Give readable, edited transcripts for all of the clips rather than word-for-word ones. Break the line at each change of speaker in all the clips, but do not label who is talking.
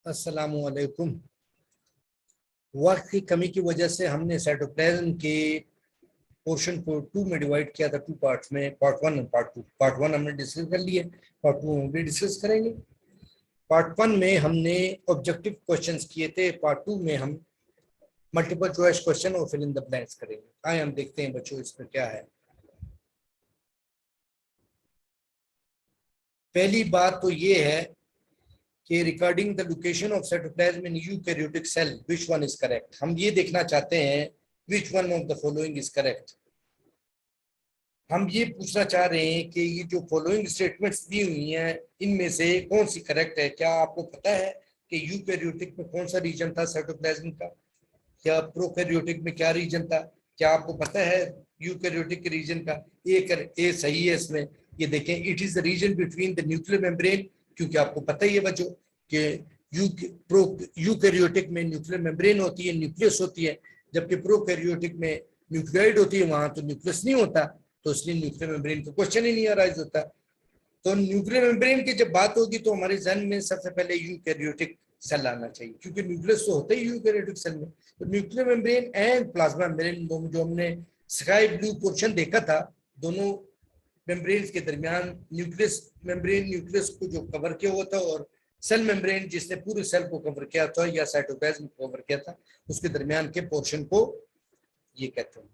अस्सलामुअलैकुम। वक्त की कमी की वजह से हमने साइटोप्लाज्म के पोर्शन को टू में डिवाइड किया था, टू पार्ट्स में, पार्ट वन और पार्ट टू। पार्ट वन हमने डिस्कस कर लिए, पार्ट टू में भी डिस्कस करेंगे। पार्ट वन में हमने ऑब्जेक्टिव क्वेश्चंस किए थे, पार्ट टू में हम मल्टीपल चॉइस क्वेश्चन और फिल इन द ब्लैंक्स करेंगे। आए हम देखते हैं बच्चों इसमें क्या है। पहली बात तो ये है कि regarding the location of cytoplasm in eukaryotic cell which one is correct. हम ये देखना चाहते हैं which one of the following is correct. हम ये पूछना चाह रहे हैं कि ये जो फॉलोइंग स्टेटमेंट्स दी हुई हैं इनमें से कौन सी करेक्ट है। क्या आपको पता है कि यूकैरियोटिक में कौन सा रीजन था साइटोप्लाज्म का, क्या प्रोकैरियोटिक में क्या रीजन था? क्या आपको पता है यूकैरियोटिक के रीजन का? ए सही है इसमें। ये देखें, it is the region between the nuclear membrane, क्योंकि आपको पता ही है बच्चों कि यूकैरियोटिक में न्यूक्लियर मेम्ब्रेन होती है, न्यूक्लियस होती है, जबकि प्रोकैरियोटिक में न्यूक्लियोइड होती है, वहां तो न्यूक्लियस नहीं होता, तो इसलिए न्यूक्लियर मेम्ब्रेन का क्वेश्चन ही नहीं अराइज होता। तो न्यूक्लियर मेम्ब्रेन की जब बात होगी तो हमारे जहन में सबसे पहले यूकैरियोटिक सेल आना चाहिए, क्योंकि न्यूक्लियस तो होता ही यूकैरियोटिक सेल में। तो nuclear membrane and plasma membrane जो हमने स्काई ब्लू पोर्शन देखा था, दोनों मेम्ब्रेन के दरमियान न्यूक्लियस मेम्ब्रेन न्यूक्लियस को जो कवर किया हुआ था, और सेल मेम्ब्रेन जिसने पूरे सेल को कवर किया था या साइटोप्लाज्म को कवर किया था, उसके दरमियान के पोर्शन को ये कहते हैं।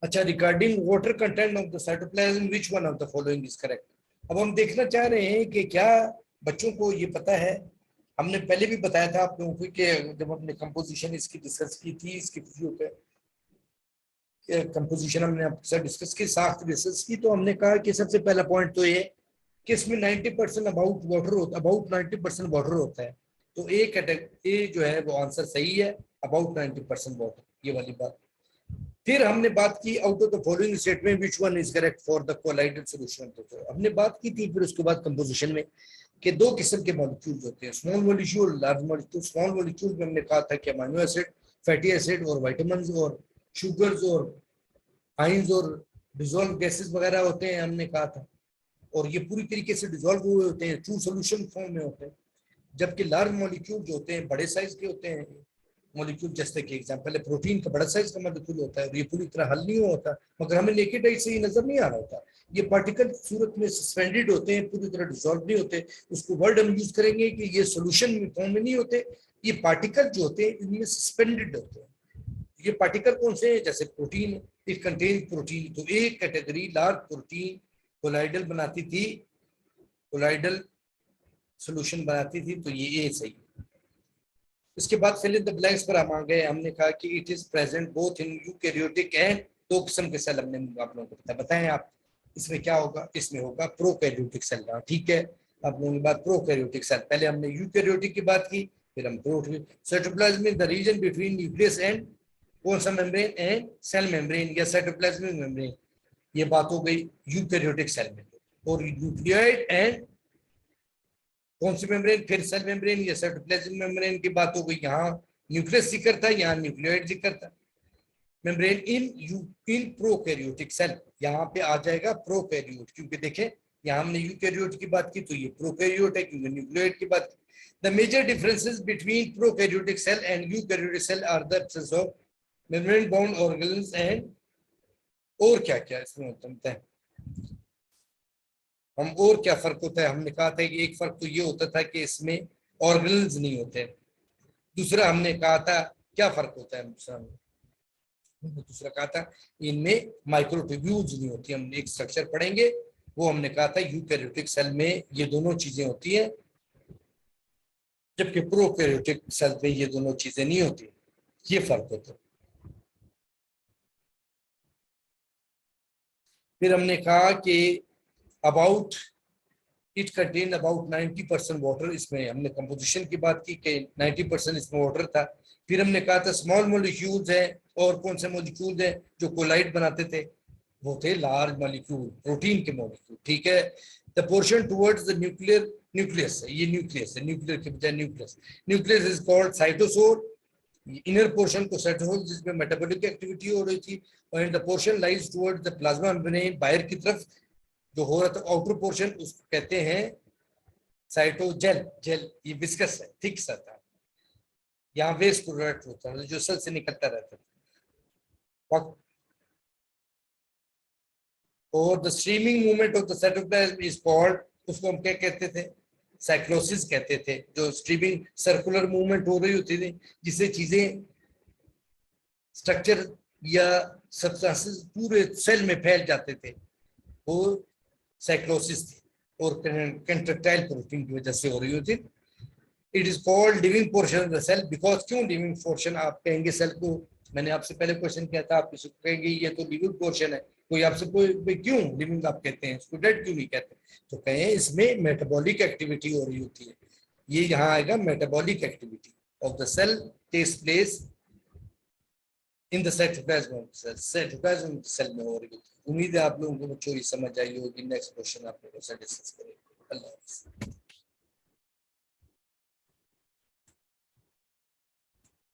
अच्छा, regarding water content of the cytoplasm which one of the following is correct. अब हम देखना चाह रहे हैं कि क्या बच्चों को ये पता है। हमने पहले भी बताया था आप लोगों को कि जब हमने कंपोजिशन इसकी डिस्कस की थी, इसकी कंपोजिशन हमने आपके साथ डिस्कस की, साख्त डिस्कस की, तो हमने कहा कि सबसे पहला पॉइंट तो ये कि इसमें 90% अबाउट वाटर होता है, अबाउट 90% वाटर होता है। तो ए जो है वो आंसर सही है, अबाउट 90% वाटर, ये वाली बात। फिर हमने बात की out of the following statement which one is correct for the collided solution. तो हमने बात की थी फिर उसके बाद कंपोजिशन में कि दो किस्म के मॉलिक्यूल्स होते हैं, small molecule, large molecule. Small molecule में हमने कहा था कि अमीनो एसिड, फैटी एसिड और विटामिन्स और शुगर्स और आइंस और डिजोल्व गैसेस वगैरह होते हैं, हमने कहा था, और ये पूरी तरीके से डिजोल्व हुए होते हैं, ट्रू सॉल्यूशन फॉर्म में होते हैं। जबकि लार्ज मॉलिक्यूल जो होते हैं बड़े साइज के होते हैं मॉलिक्यूल, जैसे कि एग्जांपल है प्रोटीन का बड़ा साइज का मॉलिक्यूल होता है, और ये पूरी तरह हल नहीं होता, मगर हमें नेकेड आई से ये नजर नहीं आ रहा होता। ये पार्टिकल सूरत में सस्पेंडेड होते हैं, पूरी तरह डिसॉल्व नहीं होते। उसको वर्ड हम यूज करेंगे कि ये सोल्यूशन फॉर्म में नहीं होते, ये पार्टिकल जो होते हैं इनमें सस्पेंडेड होते हैं। ये पार्टिकल कौन से हैं? जैसे प्रोटीन, इट कंटेन प्रोटीन, तो एक कैटेगरी लार्ज प्रोटीन कोलाइडल बनाती थी, कोलाइडल सोल्यूशन बनाती थी, तो ये ए सही। इसके बाद फिल इन द ब्लैंक्स पर हम आ गए। हमने कहा कि it is present both in eukaryotic and, दो किस्म के सेल हमने आप लोगों को बताएं आप इसमें क्या होगा। इसमें होगा प्रोकैरियोटिक सेल। ठीक है, आप लोगों की बात प्रोकैरियोटिक सेल, पहले हमने यूकैरियोटिक की बात की, फिर हम cytoplasm is the region between nucleus and कौन सा मेम्ब्रेन, एंड सेल मेम्ब्रेन या साइटोप्लाज्मिक मेम्ब्रेन, ये बात हो गई यूकैरियोटिक सेल में। और न्यूक्लियोइड एंड कौन सी मेम्ब्रेन, फिर सेल मेम्ब्रेन या साइटोप्लाज्मिक मेम्ब्रेन की बात हो गई। यहाँ न्यूक्लियस जिक्र था, यहाँ न्यूक्लियोइड जिक्र था। मेम्ब्रेन इन प्रोकैरियोटिक सेल, यहाँ पे आ जाएगा प्रोकैरियोट, क्योंकि देखें यहाँ हमने यूकैरियोट की बात की तो ये प्रोकैरियोट है, क्योंकि न्यूक्लियोइड की बात की। The major differences between prokaryotic cell and eukaryotic cell are the absence of membrane bound organelles and, और क्या क्या इसमें होता है, हम और क्या फर्क होता है। हमने कहा था कि एक फर्क तो ये होता था कि इसमें ऑर्गेनल्स नहीं होते। दूसरा हमने कहा था क्या फर्क होता है, दूसरा कहा था इनमें माइक्रोट्यूब्यूल्स नहीं होती। हम एक स्ट्रक्चर पढ़ेंगे, वो हमने कहा था यूकैरियोटिक सेल में ये दोनों चीजें होती हैं, जबकि प्रोकैरियोटिक सेल में ये दोनों चीजें नहीं होती। ये फर्क होता है। फिर हमने कहा कि about it contain about 90% water, इसमें हमने कंपोजिशन की बात की कि 90% इसमें वाटर था। फिर हमने कहा था स्मॉल मॉलिक्यूल्स हैं, और कौन से मॉलिक्यूल्स हैं जो कोलाइड बनाते थे, वो थे लार्ज मॉलिक्यूल, प्रोटीन के मॉलिक्यूल। ठीक है, the portion towards the nuclear, nucleus है, ये न्यूक्लियस है, न्यूक्लियर के बजाय nucleus. Nucleus is called cytosol, inner portion को साइटोसोल जिसमें मेटाबॉलिक एक्टिविटी हो रही थी, और the portion lies towards the plasma membrane, बाहर की तरफ जो हो रहा था आउटर पोर्शन, उसको कहते हैं साइटोजेल, जेल ये विस्कस है, थिक सा था। यहाँ वेस्ट प्रोडक्ट होता है जो सेल से निकलता रहता था। और the streaming movement of the cytoplasm is called, उसको हम क्या कहते थे? साइक्लोसिस कहते थे। जो स्ट्रीमिंग सर्कुलर मूवमेंट हो रही होती थी जिससे चीजें, स्ट्रक्चर या सब्सटेंसेस पूरे सेल में फैल जाते थे, वो साइक्लोसिस थी। और कंट्रैक्टाइल प्रोटीन की वजह से हो रही होती। It is called living portion of the cell because, क्यों लिविंग पोर्शन? आप कहेंगे सेल को, मैंने आपसे पहले क्वेश्चन किया था, आप किसी को कहेंगे ये तो लिविंग पोर्शन है, कोई आपसे कोई क्यों लिविंग आप कहते हैं, इसको डेड क्यों नहीं कहते? तो कहें इसमें मेटाबॉलिक एक्टिविटी हो रही होती है। ये यहाँ आएगा, metabolic activity of the cell takes place in the cytoplasm of the cell, cytoplasm cell में हो रही होती है। उम्मीद है आप लोगों को थोड़ी समझ आई होगी। नेक्स्ट क्वेश्चन आप लोगों से डिस्कस करेंगे। अल्लाह हाफ़िज़।